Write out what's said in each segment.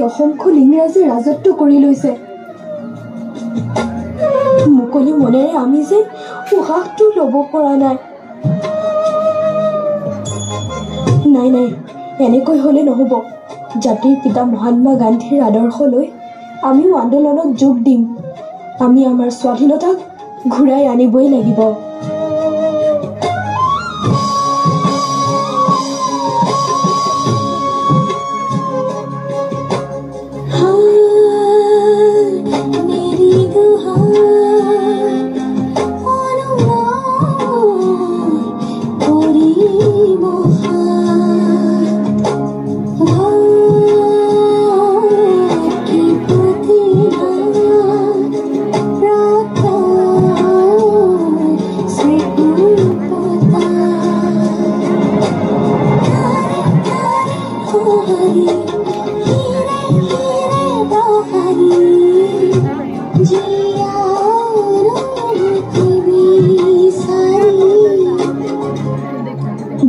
অসমখন ইংৰাজী ৰাজত্ব কৰি লৈছে মুকলি মনেৰে আমি যে উশাহটো ল'ব পৰা নাই নাই নাই এনেকৈ হ'লে নহ'ব জাতিৰ পিতা মহাত্মা গান্ধীৰ আদৰ্শ লৈ আমিও আন্দোলনত যোগ দিম আমি আমাৰ স্বাধীনতাক ঘূৰাই আনিবই লাগিব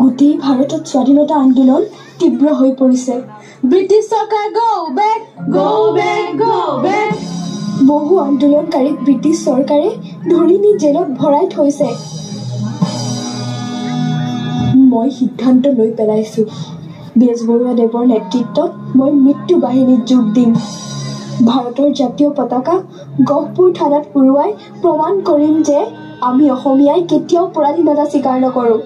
গোটেই ভাৰতত স্বাধীনতা আন্দোলন তীব্ৰ হৈ পৰিছে ব্ৰিটিছ চৰকাৰ গো বেক বহু আন্দোলনকাৰীক ব্ৰিটিছ চৰকাৰে ধৰি নি জেলত ভৰাই থৈছে মই সিদ্ধান্ত লৈ পেলাইছো বেজবৰুৱাদেৱৰ নেতৃত্বত মই মৃত্যু বাহিনীত যোগ দিম ভাৰতৰ জাতীয় পতাকা গহপুৰ থানাত উৰুৱাই প্ৰমাণ কৰিম যে আমি অসমীয়াই কেতিয়াও পৰাধীনতা স্বীকাৰ নকৰোঁ